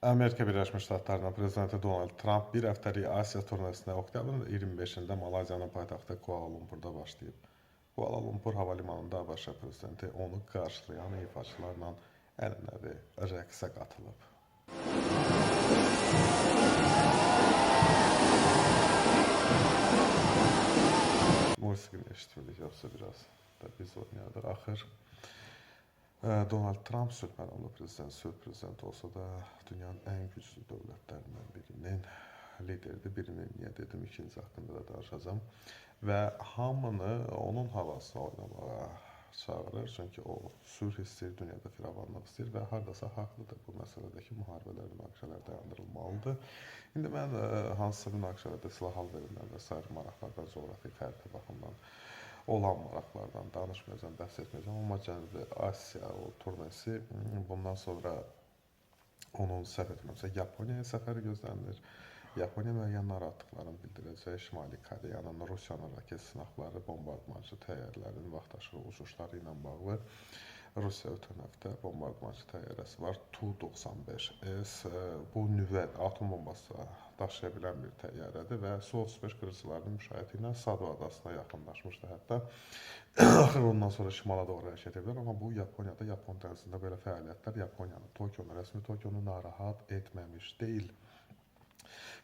Amerika Birləşmiş Ştatlarının prezidenti Donald Trump bir həftəlik Asiya turnesinə oktyabrın 25-də Malayziyanın paytaxtı Kuala Lumpurda başlayıb. Kuala Lumpur hava limanında ABŞ prezidenti onu qarşılayan ifaçılarla ənənəvi rəqsə qatılıb. Musiqini eşitmirik, yoxsa biraz da biz oynayardıq. Axır Donald Trump sülh məramlı prezident, sülh prezidenti olsa da dünyanın ən güclü dövlətlərindən birinin lideridir. Birini niyə dedim, ikinci haqqında da danışacağım. Və hamını onun havasına oynamağa çağırır. Çünki o sülh istəyir, dünyada firavanlıq istəyir və hardasa haqlıdır bu məsələdəki müharibələr, münaqişələr dayandırılmalıdır. İndi mən hansısa münaqişələrdə silah alverimdən və sair maraqlardan, coğrafi xəritə baxımdan olan maraqlardan danışmayacağım, bəhs etməyəcəm. Amma Cənubi Asiya o turnesi bundan sonra onun səhv etmirəmsə Yaponiyaya səfəri gözlənilir. Yaponiya müəyyən narahatlıqlarını bildirəcək. Şimali Koreyanın, Rusiyanın raket sınaqları, bombardmançı təyyarələrin vaxtaşırı uçuşları ilə bağlı. Rusiya ötən həftə bombardmançı təyyarəsi var, Tu-95S. Bu nüvə, atom bombası daşıya bilən bir təyyarədir və Su-35 qırıcılarının müşayiəti ilə Sado adasına yaxınlaşmışdı hətta. Axır ondan sonra şimala doğru hərəkət edirlər, amma bu Yaponiyada, Yapon dənizində belə fəaliyyətlər Yaponiyanı, Tokionu, rəsmi Tokionu narahat etməmiş deyil.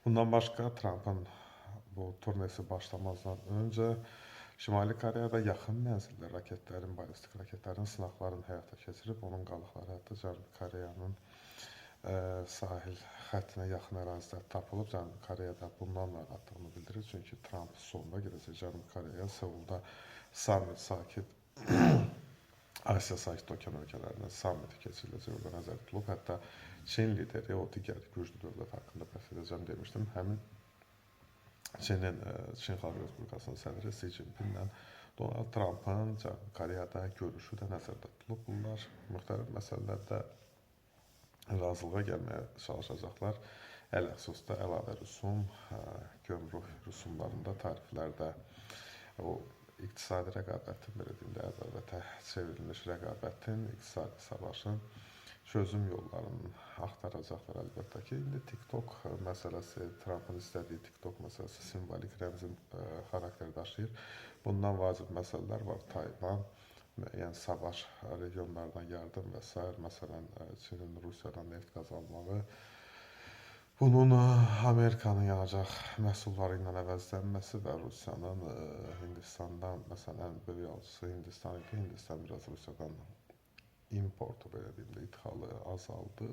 Bundan başqa Trump'ın bu turnesi başlamazdan öncə Şimali Koreyada yaxın mənzilli raketlərin, balistik raketlərin sınaqlarını həyata keçirib. Onun qalıqları hətta Cənubi Koreyanın sahil xəttinə yaxın ərazidə tapılıb. Cənubi Koreyada bundan narahatlığını bildirir. Çünki Trump sonunda gedəcək Cənubi Koreyaya, Seulda summit sakit Asiya Sakit Okean ölkələrinin sammiti keçiriləcək, orada nəzərdə tutulub. Hətta Çin lideri, o digər güclü dövlət haqqında bəhs edəcəm demişdim. Həmin Çin Xalq Respublikasının sədri Si Jinpinglə Donald Trump'ın Cənubi Koreyada görüşü də nəzərdə tutulub. Bunlar müxtəlif məsələlərdə razılığa gəlməyə çalışacaqlar. Ələxüsus da əlavə rüsum, gömrük rüsumlarında, tariflərdə o iqtisadi rəqabətin, belə deyim də, ədavətə çevrilmiş rəqabətin, iqtisadi savaşın çözüm yollarını axtaracaqlar əlbəttə ki. İndi TikTok məsələsi, Trump'ın istədiyi TikTok məsələsi simvolik rəmzi xarakter daşıyır. Bundan vacib məsələlər var. Tayvan, müəyyən savaş regionlardan yardım və s. Məsələn, Çinin Rusiyadan neft qazanmağı, bunun Amerikanın yanacaq məhsulları ilə əvəzlənməsi və Rusiyanın Hindistandan, məsələn, ən böyük alıcısı Hindistan idi. Hindistan biraz Rusiyadan importu, belə deyim də, idxalı azaldı.